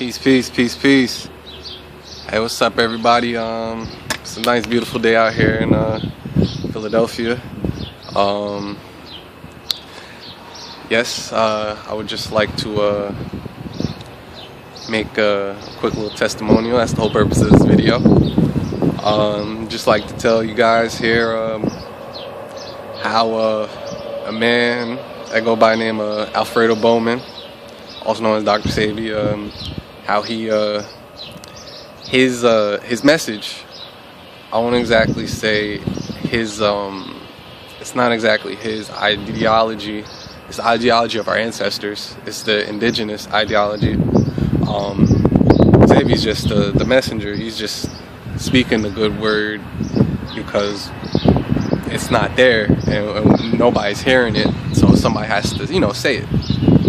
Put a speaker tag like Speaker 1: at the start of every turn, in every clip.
Speaker 1: Peace, peace, peace, peace. Hey, what's up, everybody? It's a nice, beautiful day out here in Philadelphia. Yes, I would just like to make a quick little testimonial. That's the whole purpose of this video. Just like to tell you guys here how a man that go by the name of Alfredo Bowman, also known as Dr. Sebi, how he his message, I won't exactly say his it's not exactly his ideology. It's the ideology of our ancestors. It's the indigenous ideology. Sebi's just the messenger. He's just speaking the good word because it's not there and nobody's hearing it, so somebody has to, say it,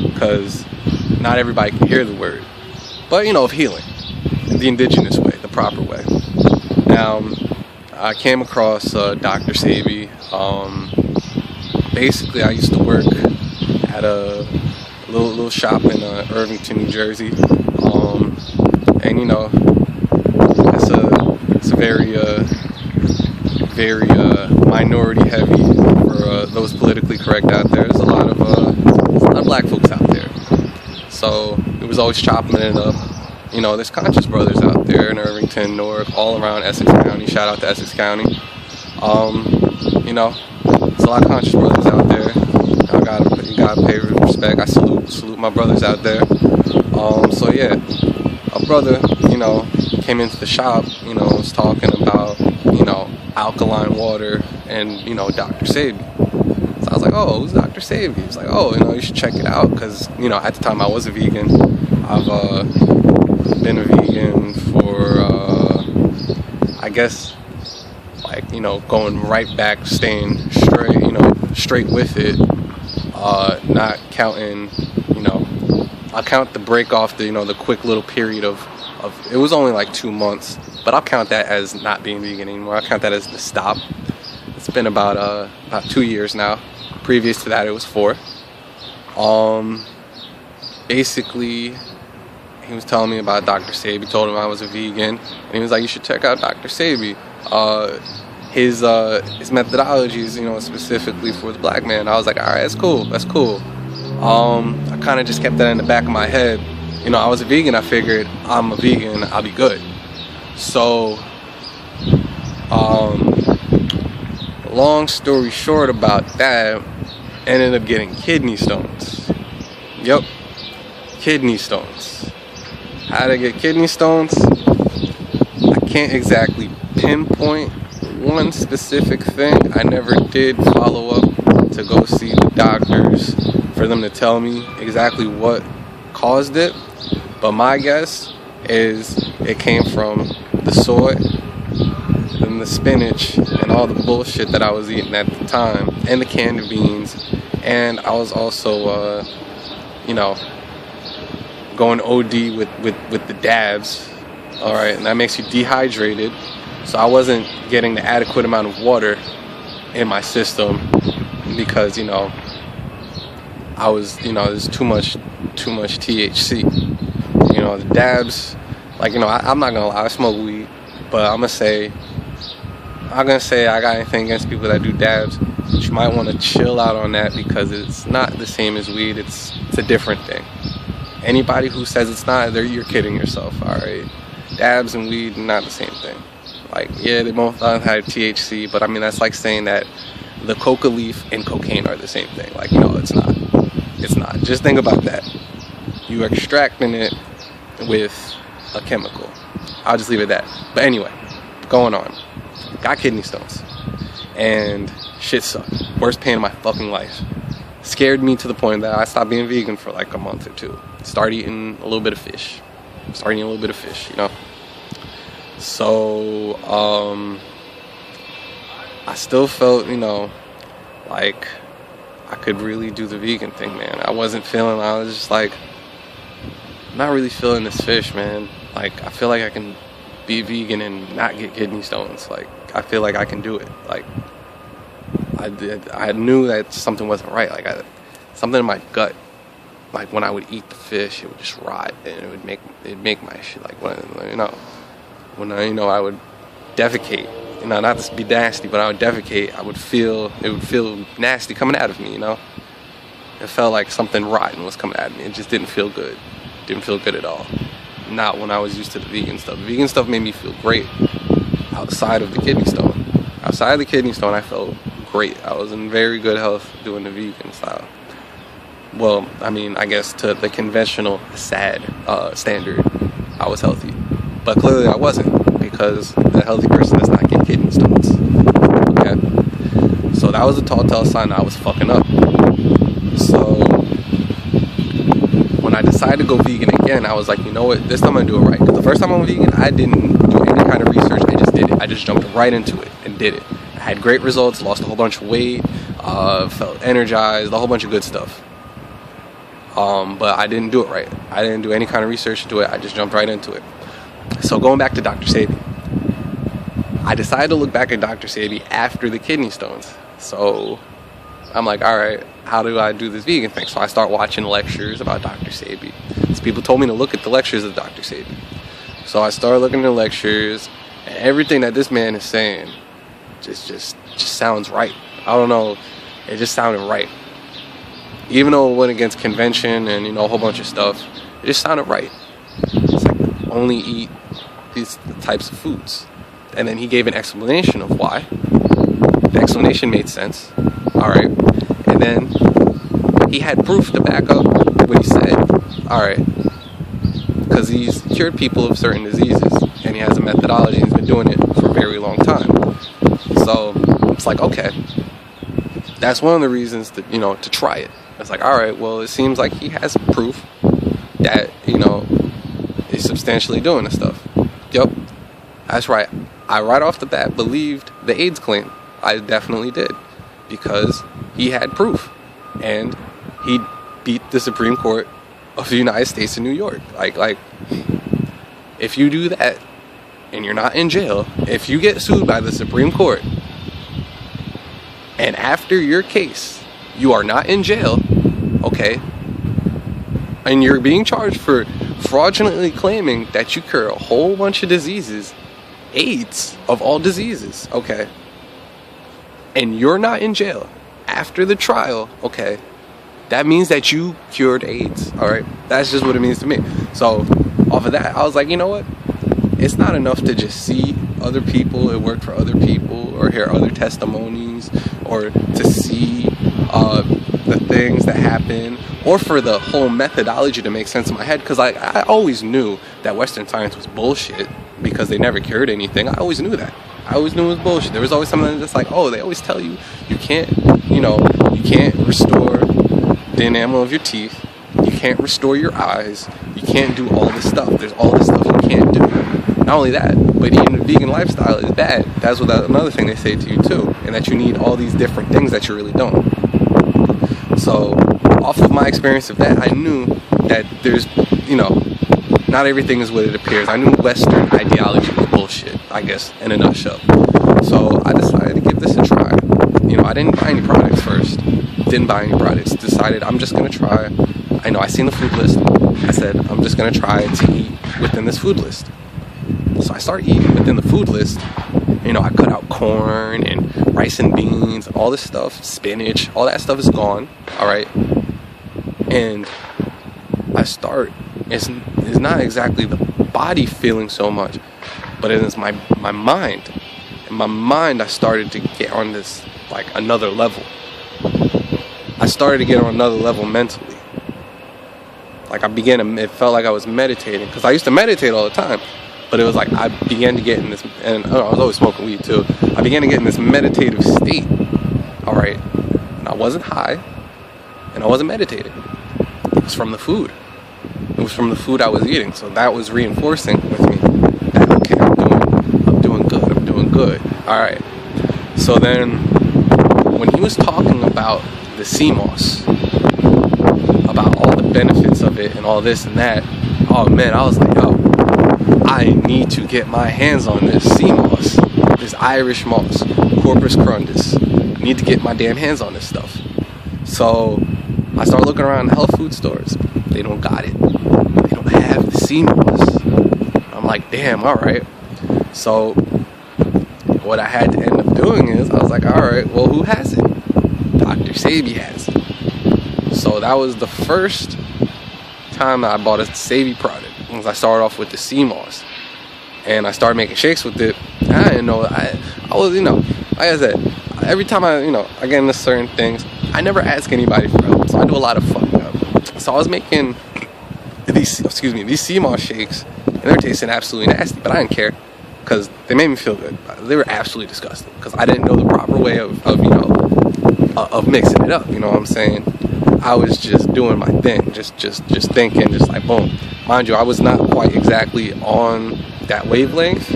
Speaker 1: because not everybody can hear the word. But of healing, the indigenous way, the proper way. Now, I came across Dr. Sebi. Basically, I used to work at a little shop in Irvington, New Jersey, and it's a very minority heavy for those politically correct out there. There's a lot of black folks out there, so it was always chopping it up. There's conscious brothers out there in Irvington, Newark, all around Essex County. Shout out to Essex County. There's a lot of conscious brothers out there. You gotta pay respect. I salute my brothers out there. So yeah, a brother, came into the shop, was talking about, alkaline water and, Dr. Sebi. So I was like, oh, who's Dr. Sebi? He's like, oh, you should check it out, because, at the time I was a vegan. I've been a vegan for, I guess, like, going right back, staying straight with it, not counting, I'll count the break off the quick little period of it was only like 2 months, but I'll count that as not being vegan anymore. I'll count that as the stop. It's been about 2 years now. Previous to that, it was 4. Basically, he was telling me about Dr. Sebi. Told him I was a vegan, and he was like, "You should check out Dr. Sebi. His methodologies, specifically for the black man." I was like, "All right, that's cool." I kind of just kept that in the back of my head. I was a vegan. I figured I'm a vegan, I'll be good. So, long story short about that, ended up getting kidney stones. Yep, kidney stones. How to get kidney stones? I can't exactly pinpoint one specific thing. I never did follow up to go see the doctors for them to tell me exactly what caused it, but my guess is it came from the soy and the spinach and all the bullshit that I was eating at the time, and the canned beans, and I was also going OD with the dabs. All right, and that makes you dehydrated, so I wasn't getting the adequate amount of water in my system because I was there's too much THC. The dabs, like I'm not gonna lie, I smoke weed, but I'm gonna say I got anything against people that do dabs, but you might want to chill out on that, because it's not the same as weed. It's a different thing. Anybody who says it's not, you're kidding yourself. All right, dabs and weed, not the same thing. Like, yeah, they both have THC, but I mean, that's like saying that the coca leaf and cocaine are the same thing. Like, it's not. It's not. Just think about that. You are extracting it with a chemical. I'll just leave it at that. But anyway, going on. Got kidney stones. And shit sucked. Worst pain of my fucking life. Scared me to the point that I stopped being vegan for like a month or 2. Started eating a little bit of fish. So, I still felt, like I could really do the vegan thing, man. I was just like, I'm not really feeling this fish, man. Like, I feel like I can be vegan and not get kidney stones. Like, I feel like I can do it. Like, I knew that something wasn't right. Like, something in my gut like when I would eat the fish, it would just rot, and it'd make my shit like when I would defecate. Not to be nasty, but I would defecate. It would feel nasty coming out of me. It felt like something rotten was coming at me. It just didn't feel good. Didn't feel good at all. Not when I was used to the vegan stuff. The vegan stuff made me feel great outside of the kidney stone. Outside of the kidney stone, I felt great. I was in very good health doing the vegan style. Well, I guess to the conventional sad standard, I was healthy. But clearly I wasn't, because a healthy person does not get kidney stones. Okay? So that was a telltale sign that I was fucking up. So when I decided to go vegan again, I was like, you know what, this time I'm gonna do it right. Because the first time I went vegan, I didn't do any kind of research, I just did it. I just jumped right into it and did it. I had great results, lost a whole bunch of weight, felt energized, a whole bunch of good stuff. But I didn't do it right. I didn't do any kind of research into it, I just jumped right into it. So going back to Dr. Sebi, I decided to look back at Dr. Sebi after the kidney stones. So I'm like, all right, how do I do this vegan thing? So I start watching lectures about Dr. Sebi. So people told me to look at the lectures of Dr. Sebi. So I started looking at the lectures, and everything that this man is saying just sounds right. I don't know, it just sounded right. Even though it went against convention and a whole bunch of stuff, it just sounded right. It's like, only eat these types of foods. And then he gave an explanation of why. The explanation made sense. Alright. And then he had proof to back up what he said. Alright. Because he's cured people of certain diseases, and he has a methodology, and he's been doing it for a very long time. So it's like, okay, that's one of the reasons to to try it. It's like, alright, well, it seems like he has proof that is substantially doing this stuff. Yep, that's right. I right off the bat believed the AIDS claim. I definitely did, because he had proof, and he beat the Supreme Court of the United States in New York. Like, if you do that and you're not in jail, if you get sued by the Supreme Court, and after your case you are not in jail, okay, and you're being charged for fraudulently claiming that you cure a whole bunch of diseases, AIDS of all diseases, okay, and you're not in jail after the trial, okay, that means that you cured AIDS. Alright, that's just what it means to me. So off of that, I was like, you know what, it's not enough to just see other people, it worked for other people, or hear other testimonies, or to see the things that happen, or for the whole methodology to make sense in my head. Because I always knew that Western science was bullshit, because they never cured anything. I always knew that. I always knew it was bullshit. There was always something that's like, oh, they always tell you you can't restore the enamel of your teeth, you can't restore your eyes, you can't do all this stuff. There's all this stuff you can't do. Not only that, but eating a vegan lifestyle is bad. That's another thing they say to you too, and that you need all these different things that you really don't. So off of my experience of that, I knew that there's, not everything is what it appears. I knew Western ideology was bullshit, I guess, in a nutshell. So I decided to give this a try. I didn't buy any products first. Didn't buy any products. Decided I'm just going to try. I seen the food list. I said, I'm just going to try to eat within this food list. So I started eating within the food list. I cut out corn and rice and beans and all this stuff, spinach, all that stuff is gone. Alright. And it's not exactly the body feeling so much, but it is my mind. In my mind, I started to get on this, like, another level. I started to get on another level mentally. Like, it felt like I was meditating, because I used to meditate all the time, but it was like I began to get in this, and I was always smoking weed too, I began to get in this meditative state, alright, and I wasn't high, and I wasn't meditating. It was from the food. It was from the food I was eating, so that was reinforcing with me that, okay, I'm doing good, alright. So then, when he was talking about the sea moss, about all the benefits of it and all this and that, oh man, I was like, yo, I need to get my hands on this sea moss, this Irish moss, Corpus Crundus. I need to get my damn hands on this stuff. So I start looking around health food stores. They don't got it. They don't have the sea moss. I'm like, damn, alright. So what I had to end up doing is, I was like, alright, well, who has it? Dr. Sebi has it. So that was the first time that I bought a Sebi product. Was I started off with the sea moss. And I started making shakes with it. I didn't know, I was, like I said, every time I get into certain things, I never ask anybody for help. So I do a lot of fucking up. So I was making these sea moss shakes, and they're tasting absolutely nasty, but I didn't care, because they made me feel good. They were absolutely disgusting, because I didn't know the proper way of mixing it up, you know what I'm saying? I was just doing my thing, just thinking, just like boom. Mind you, I was not quite exactly on that wavelength,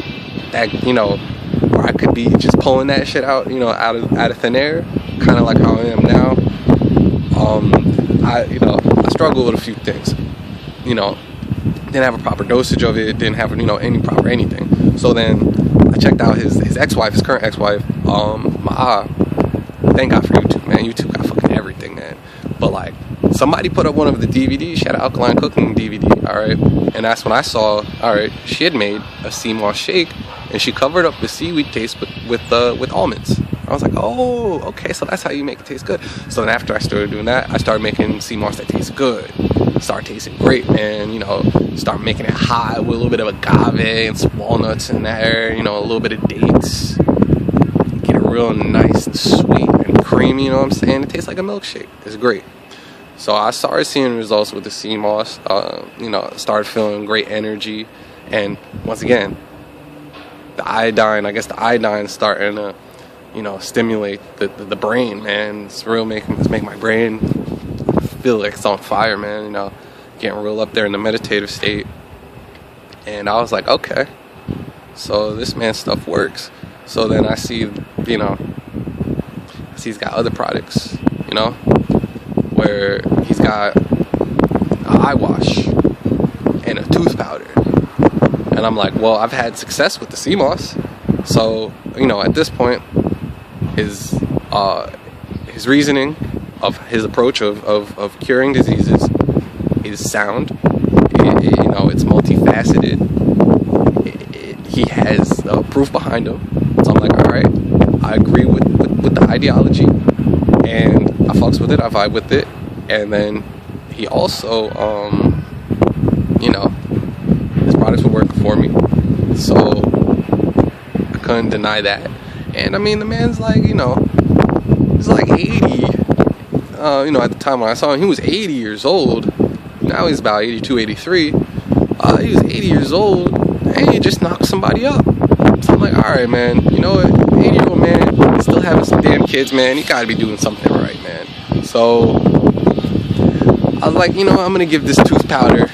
Speaker 1: that, where I could be just pulling that shit out, out of thin air, kind of like how I am now. I struggled with a few things, didn't have a proper dosage of it, didn't have, any proper anything. So then I checked out his current ex-wife, thank God for YouTube, man. YouTube got fucking everything, man. But like, somebody put up one of the DVDs. She had an alkaline cooking DVD, alright? And that's when I saw, alright, she had made a sea moss shake, and she covered up the seaweed taste with almonds. I was like, oh, okay, so that's how you make it taste good. So then after I started doing that, I started making sea moss that tastes good. Started tasting great, man. Start making it hot with a little bit of agave and some walnuts in there, a little bit of dates. Get it real nice and sweet and creamy, you know what I'm saying? It tastes like a milkshake. It's great. So I started seeing results with the sea moss, started feeling great energy. And once again, the iodine starting to, stimulate the brain, man. It's making my brain feel like it's on fire, man, getting real up there in the meditative state. And I was like, okay, so this man's stuff works. So then I see, he's got other products, where he's got an eye wash and a tooth powder. And I'm like, well, I've had success with the sea moss. So, at this point, his reasoning of his approach of curing diseases is sound. It's multifaceted. He has proof behind him. So I'm like, all right, I agree with the ideology, and I fucks with it. I vibe with it. And then he also, his products were working for me, so I couldn't deny that. And I mean, the man's like, he's like 80. At the time when I saw him, he was 80 years old. Now he's about 82, 83. He was 80 years old, and he just knocked somebody up. So I'm like, alright, man, you know what? 80-year-old man, still having some damn kids, man. You gotta be doing something right, man. So I was like, I'm gonna give this tooth powder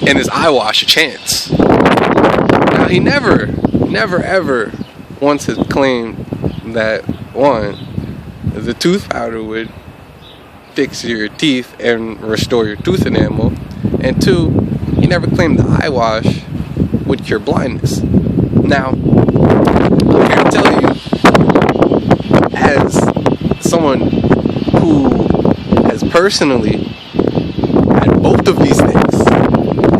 Speaker 1: and this eye wash a chance. Now, he never, ever once has claimed that, one, the tooth powder would fix your teeth and restore your tooth enamel, and two, he never claimed the eye wash would cure blindness. Now, I'm here to tell you, as someone who has personally had both of these things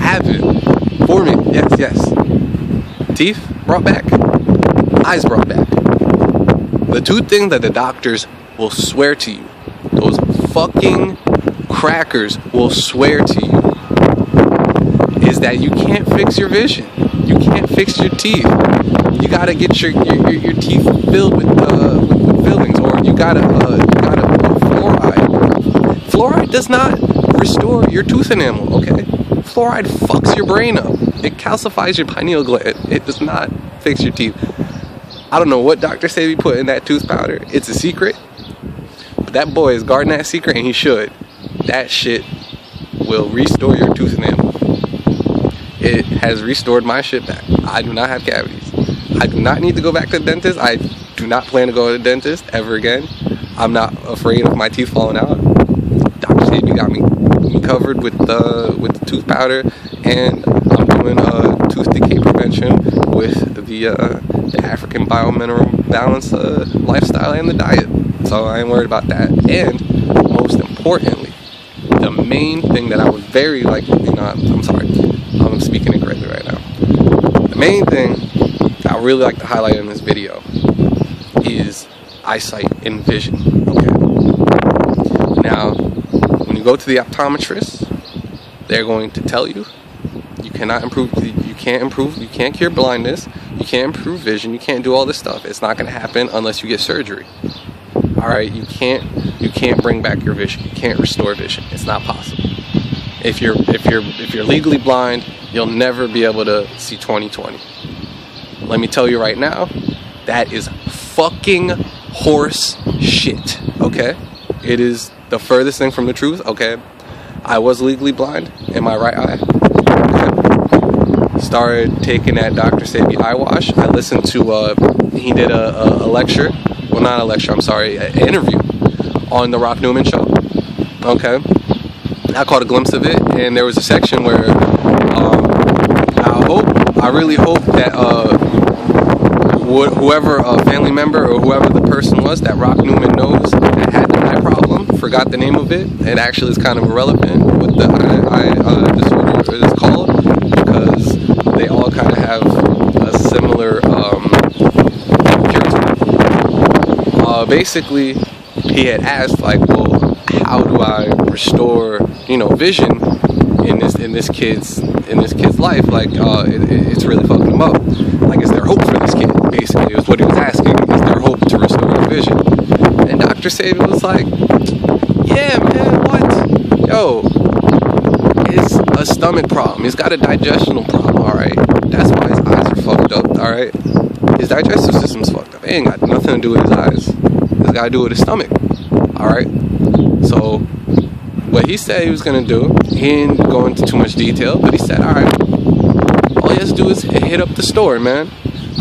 Speaker 1: happen for me, yes, teeth brought back, eyes brought back. The two things that the doctors will swear to you, those fucking crackers will swear to you, is that you can't fix your vision. You can't fix your teeth. You gotta get your teeth filled with fillings, or you gotta fluoride. Fluoride does not restore your tooth enamel, okay? Fluoride fucks your brain up. It calcifies your pineal gland. It does not fix your teeth. I don't know what Dr. Sebi put in that tooth powder. It's a secret. But that boy is guarding that secret, and he should. That shit will restore your tooth enamel. It has restored my shit back. I do not have cavities. I do not need to go back to the dentist. I do not plan to go to the dentist ever again. I'm not afraid of my teeth falling out. Dr. Sebi got me covered with the tooth powder, and I'm doing tooth decay prevention with the African biomineral balance lifestyle and the diet. So I ain't worried about that. And most important, importantly, the main thing that I would very like, I'm sorry, I'm speaking incorrectly right now. The main thing I really like to highlight in this video is eyesight and vision. Okay. Now, when you go to the optometrist, they're going to tell you cannot improve, you can't cure blindness, you can't improve vision, you can't do all this stuff. It's not going to happen unless you get surgery. All right, you can't bring back your vision. You can't restore vision. It's not possible. If you're legally blind, you'll never be able to see 20/20. Let me tell you right now, that is fucking horse shit. Okay, it is the furthest thing from the truth. Okay, I was legally blind in my right eye. Okay. Started taking that Dr. Sebi eye wash. I listened to he did a lecture. Well, not a lecture, I'm sorry, an interview on the Rock Newman show. Okay. I caught a glimpse of it, and there was a section where I really hope that whoever family member or whoever the person was that Rock Newman knows that had the eye problem, forgot the name of it. It actually is kind of irrelevant what the eye disorder is called, because they all kind of have a similar cure to it. Basically, he had asked, like, well, how do I restore, vision in this kid's life? Like, it's really fucking him up. Like, is there hope for this kid? Basically, is what he was asking. Is there hope to restore the vision? And Dr. Sebi was like, yeah, man, what? Yo, it's a stomach problem. He's got a digestional problem, all right? That's why his eyes are fucked up, all right? His digestive system's fucked up. It ain't got nothing to do with his eyes. It's got to do with his stomach, all right? So what he said he was going to do, he didn't go into too much detail, but he said, all right, all he has to do is hit up the store, man.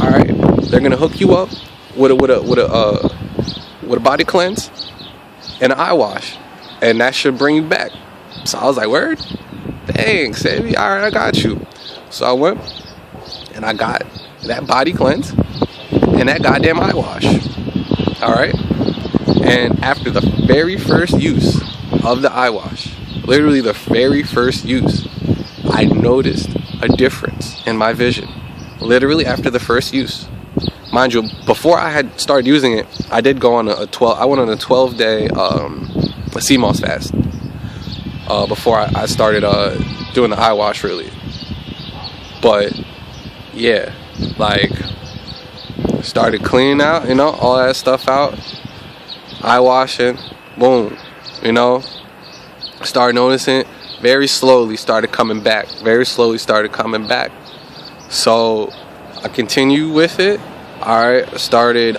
Speaker 1: All right, they're going to hook you up with a body cleanse and an eye wash, and that should bring you back. So I was like, word? Thanks, Sebi. All right, I got you. So I went and I got that body cleanse and that goddamn eye wash. All right. And after the very first use of the eye wash, literally the very first use, I noticed a difference in my vision. Literally after the first use. Mind you, before I had started using it, I did go on I went on a 12-day CMOS fast before I started doing the eye wash, really. But yeah, like, started cleaning out, all that stuff out, eye washing, boom, started noticing it, very slowly started coming back, so I continued with it. Alright, started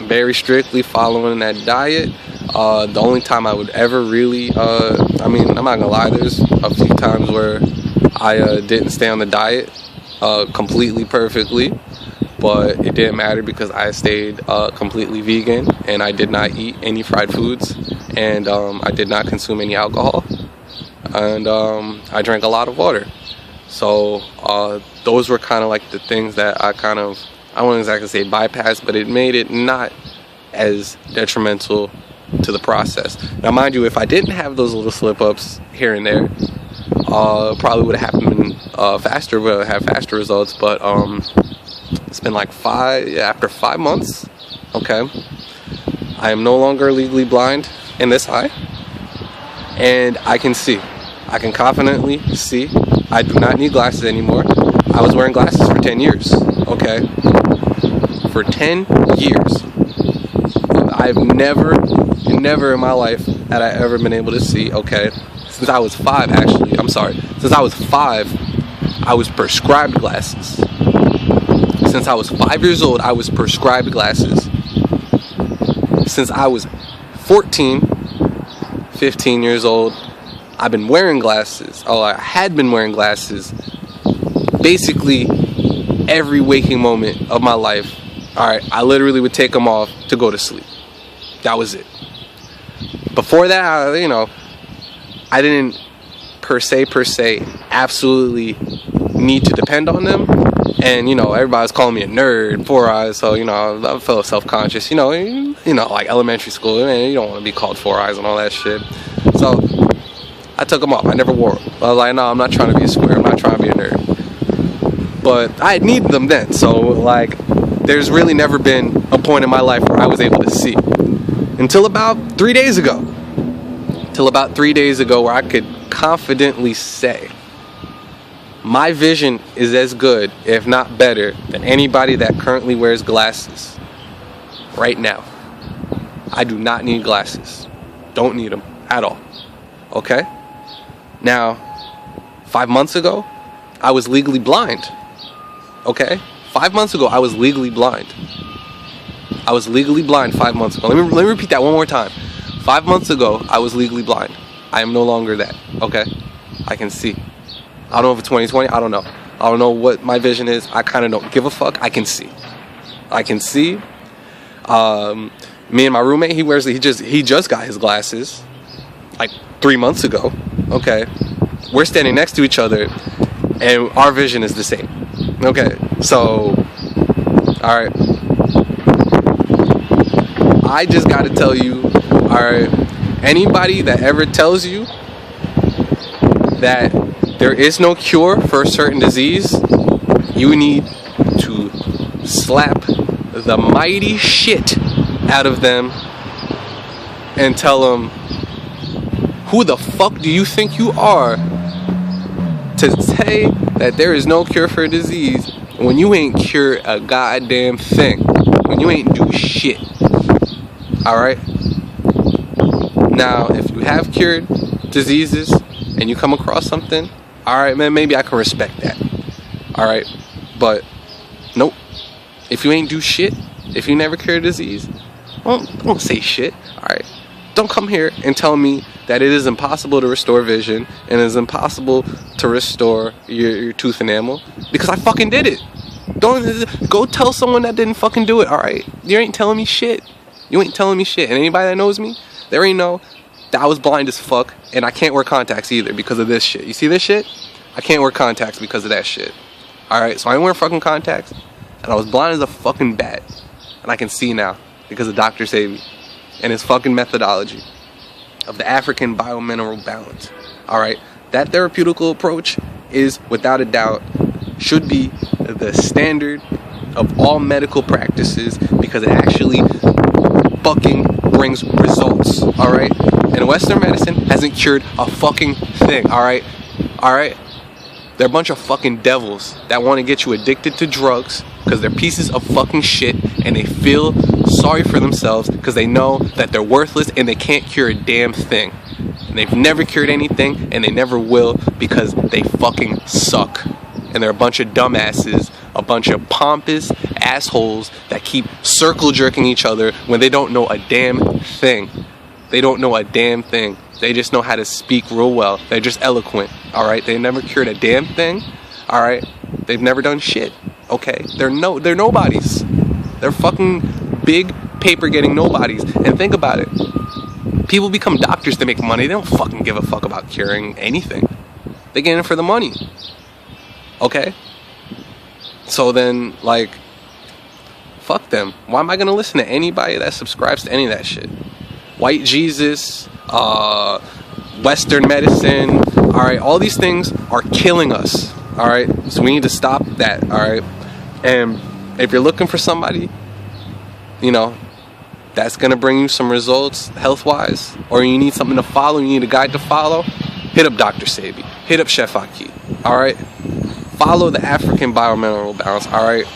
Speaker 1: very strictly following that diet. The only time I would ever really, I'm not gonna lie, there's a few times where I didn't stay on the diet completely perfectly, but it didn't matter because I stayed completely vegan, and I did not eat any fried foods, and I did not consume any alcohol, and I drank a lot of water. So those were kind of like the things that I wouldn't exactly say bypass, but it made it not as detrimental to the process. Now, mind you, if I didn't have those little slip-ups here and there, probably would have happened faster, would have faster results, but it's been like after 5 months, okay, I am no longer legally blind in this eye, and I can see. I can confidently see. I do not need glasses anymore. I was wearing glasses for 10 years, okay? For 10 years. I've never in my life had I ever been able to see, okay? Since I was 5, actually, I'm sorry. Since I was 5, I was prescribed glasses. Since I was 5 years old, I was prescribed glasses. Since I was 14, 15 years old, I've been wearing glasses. I had been wearing glasses basically every waking moment of my life. Alright, I literally would take them off to go to sleep. That was it. Before that, I didn't per se absolutely need to depend on them. And everybody's calling me a nerd, 4 eyes, so I felt self-conscious. Like elementary school, man, you don't want to be called 4 eyes and all that shit. So I took them off. I never wore them. I was like, no, I'm not trying to be a square. I'm not trying to be a nerd. But I needed them then. So, like, there's really never been a point in my life where I was able to see. Until about 3 days ago. Where I could confidently say my vision is as good, if not better, than anybody that currently wears glasses right now. I do not need glasses. Don't need them at all. Okay? Now, 5 months ago, I was legally blind. Okay? 5 months ago, I was legally blind. I was legally blind 5 months ago. Let me repeat that one more time. 5 months ago, I was legally blind. I am no longer that. Okay? I can see. I don't know if it's 2020. I don't know. I don't know what my vision is. I kind of don't give a fuck. I can see. I can see. Me and my roommate, he just got his glasses like 3 months ago. Okay? We're standing next to each other and our vision is the same. Okay? So, alright. I just gotta tell you, alright, anybody that ever tells you that there is no cure for a certain disease, you need to slap the mighty shit out of them and tell them, who the fuck do you think you are to say that there is no cure for a disease when you ain't cured a goddamn thing, when you ain't do shit? Alright? Now, if you have cured diseases and you come across something, alright, man, maybe I can respect that. Alright? But, nope. If you ain't do shit, if you never cured a disease, don't say shit. Alright? Don't come here and tell me that it is impossible to restore vision and it is impossible to restore your tooth enamel, because I fucking did it. Don't go tell someone that didn't fucking do it. Alright? You ain't telling me shit. You ain't telling me shit. And anybody that knows me, they already know that I was blind as fuck, and I can't wear contacts either because of this shit. You see this shit? I can't wear contacts because of that shit. Alright, so I ain't wearing fucking contacts, and I was blind as a fucking bat, and I can see now because of Dr. Sebi and his fucking methodology of the African biomineral balance. Alright, that therapeutical approach is, without a doubt, should be the standard of all medical practices, because it actually fucking brings results. Alright? And Western medicine hasn't cured a fucking thing. Alright? Alright? They're a bunch of fucking devils that want to get you addicted to drugs because they're pieces of fucking shit, and they feel sorry for themselves because they know that they're worthless and they can't cure a damn thing. And they've never cured anything, and they never will, because they fucking suck. And they're a bunch of dumbasses, a bunch of pompous assholes that keep circle jerking each other when they don't know a damn thing. They don't know a damn thing. They just know how to speak real well. They're just eloquent. Alright? They never cured a damn thing. Alright? They've never done shit. Okay? They're nobodies. They're fucking big paper getting nobodies. And think about it. People become doctors to make money. They don't fucking give a fuck about curing anything. They get in for the money. Okay? So then, like, fuck them. Why am I gonna listen to anybody that subscribes to any of that shit? White Jesus, Western medicine, alright? All these things are killing us, alright? So we need to stop that, alright? And if you're looking for somebody, you know, that's gonna bring you some results health-wise, or you need something to follow, you need a guide to follow, hit up Dr. Sebi, hit up Chef Aki, alright? Follow the African biomineral balance, alright?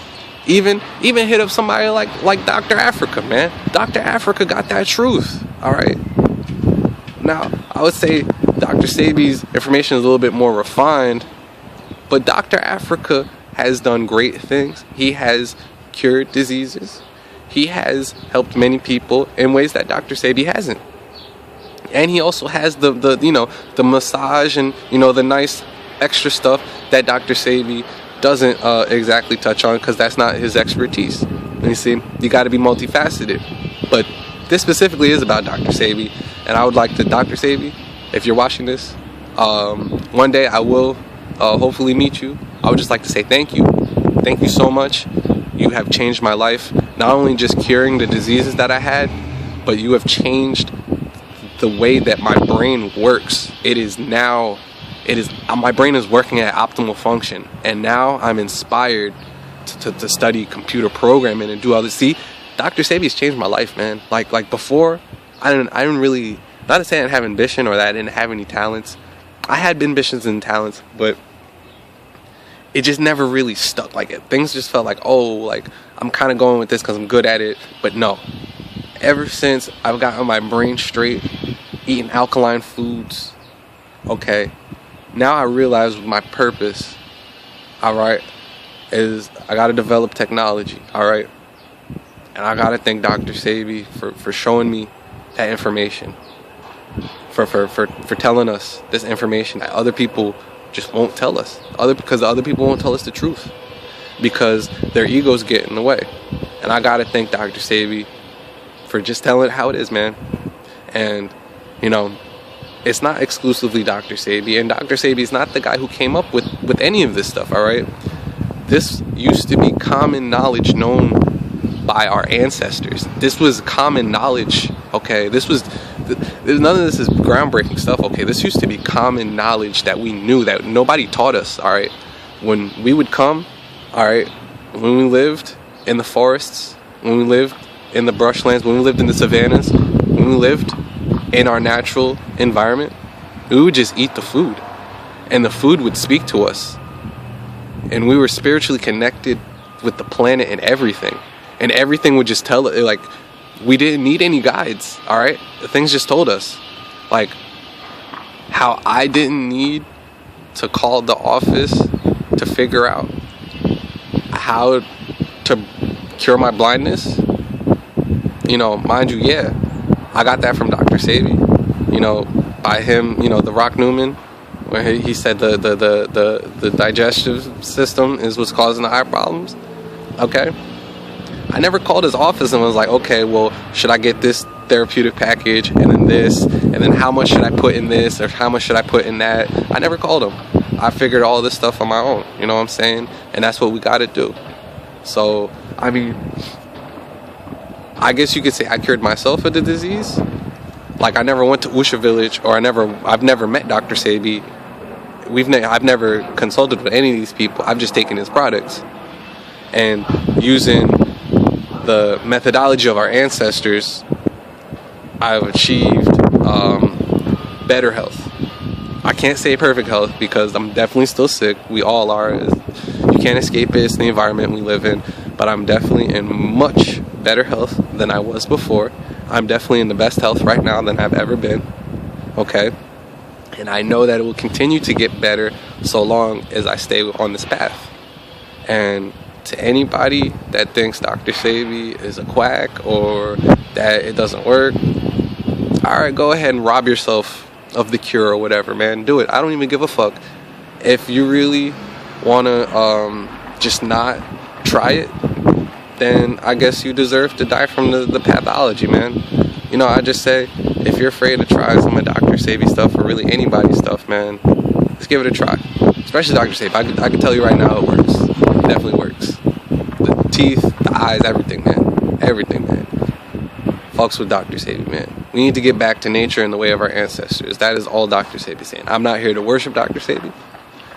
Speaker 1: Even hit up somebody like Dr. Africa, man. Dr. Africa got that truth, alright? Now, I would say Dr. Sebi's information is a little bit more refined, but Dr. Africa has done great things. He has cured diseases. He has helped many people in ways that Dr. Sebi hasn't. And he also has the you know, the massage and, you know, the nice extra stuff that Dr. Sebi doesn't exactly touch on, because that's not his expertise. You see, you got to be multifaceted. But this specifically is about Dr. Sebi, and I would like to, Dr. Sebi, if you're watching this, one day I will hopefully meet you. I would just like to say thank you. Thank you so much. You have changed my life, not only just curing the diseases that I had, but you have changed the way that my brain works. My brain is working at optimal function, and now I'm inspired to study computer programming and do all this. See, Dr. Sebi has changed my life, man. Like before, I didn't really, not to say I didn't have ambition or that I didn't have any talents. I had ambitions and talents, but it just never really stuck. Like things just felt like, oh, like I'm kind of going with this because I'm good at it. But no, ever since I've gotten my brain straight, eating alkaline foods, okay, now I realize my purpose, all right, is I got to develop technology, all right? And I got to thank Dr. Sebi for showing me that information, for telling us this information that other people just won't tell us, because other people won't tell us the truth, because their egos get in the way. And I got to thank Dr. Sebi for just telling it how it is, man. And, you know, it's not exclusively Dr. Sebi, and Dr. Sebi is not the guy who came up with any of this stuff, all right? This used to be common knowledge known by our ancestors. This was common knowledge, okay? None of this is groundbreaking stuff, okay? This used to be common knowledge that we knew, that nobody taught us, all right? When we would come, all right, when we lived in the forests, when we lived in the brushlands, when we lived in the savannas, when we lived in our natural environment, we would just eat the food, and the food would speak to us, and we were spiritually connected with the planet and everything would just tell it. Like, we didn't need any guides, all right? Things just told us. Like how I didn't need to call the office to figure out how to cure my blindness. You know, mind you, yeah, I got that from Dr. Sebi, you know, by him, you know, the Rock Newman, where he said the digestive system is what's causing the eye problems. Okay, I never called his office and was like, okay, well, should I get this therapeutic package and then this, and then how much should I put in this or how much should I put in that? I never called him. I figured all this stuff on my own, you know what I'm saying? And that's what we got to do. So, I mean, I guess you could say I cured myself of the disease. Like, I never went to Usha Village, or I've never met Dr. Sebi. I've never consulted with any of these people. I've just taken his products. And using the methodology of our ancestors, I've achieved better health. I can't say perfect health because I'm definitely still sick. We all are. You can't escape it. It's the environment we live in. But I'm definitely in much better health than I was before. I'm definitely in the best health right now than I've ever been. Okay? And I know that it will continue to get better so long as I stay on this path. And to anybody that thinks Dr. Sebi is a quack or that it doesn't work, alright, go ahead and rob yourself of the cure or whatever, man. Do it. I don't even give a fuck. If you really want to just not try it, then I guess you deserve to die from the pathology, man. You know, I just say, if you're afraid to try some of Dr. Sebi stuff or really anybody's stuff, man, just give it a try. Especially Dr. Sebi. I can tell you right now it works. It definitely works. The teeth, the eyes, everything, man. Everything, man. Fucks with Dr. Sebi, man. We need to get back to nature in the way of our ancestors. That is all Dr. Sebi is saying. I'm not here to worship Dr. Sebi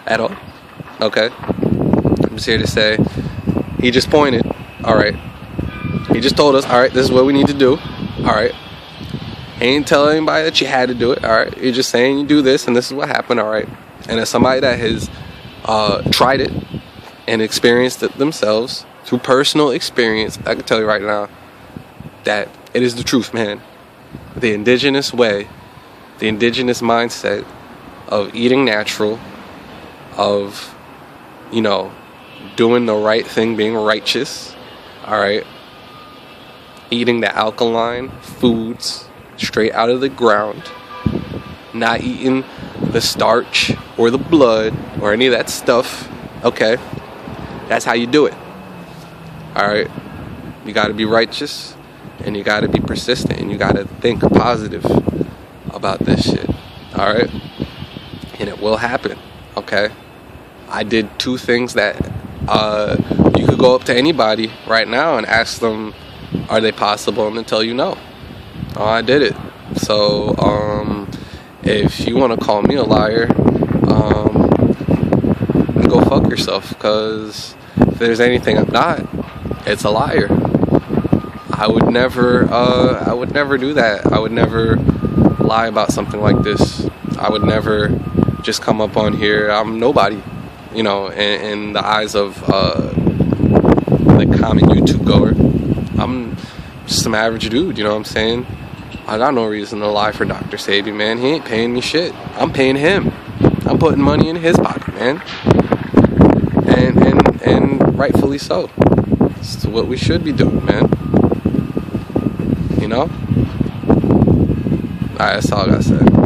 Speaker 1: at all. Okay? I'm just here to say, he just pointed. Alright. He just told us, alright, this is what we need to do. Alright. He ain't telling anybody that you had to do it. Alright. You're just saying you do this and this is what happened. Alright. And as somebody that has tried it and experienced it themselves through personal experience, I can tell you right now that it is the truth, man. The indigenous way, the indigenous mindset of eating natural, of, you know, doing the right thing, being righteous, alright, eating the alkaline foods straight out of the ground, not eating the starch or the blood or any of that stuff, okay, that's how you do it, alright. You gotta be righteous, and you gotta be persistent, and you gotta think positive about this shit, alright, and it will happen, okay. I did two things that you could go up to anybody right now and ask them, are they possible, and they'll tell you no. Oh, I did it. So if you want to call me a liar, go fuck yourself, because if there's anything I'm not, it's a liar. I would never do that. I would never lie about something like this. I would never just come up on here. I'm nobody, in the eyes of the common YouTube goer. I'm just some average dude, you know what I'm saying? I got no reason to lie for Dr. Sebi, man. He ain't paying me shit. I'm paying him. I'm putting money in his pocket, man. And rightfully so. It's what we should be doing, man. Alright, that's all I gotta say.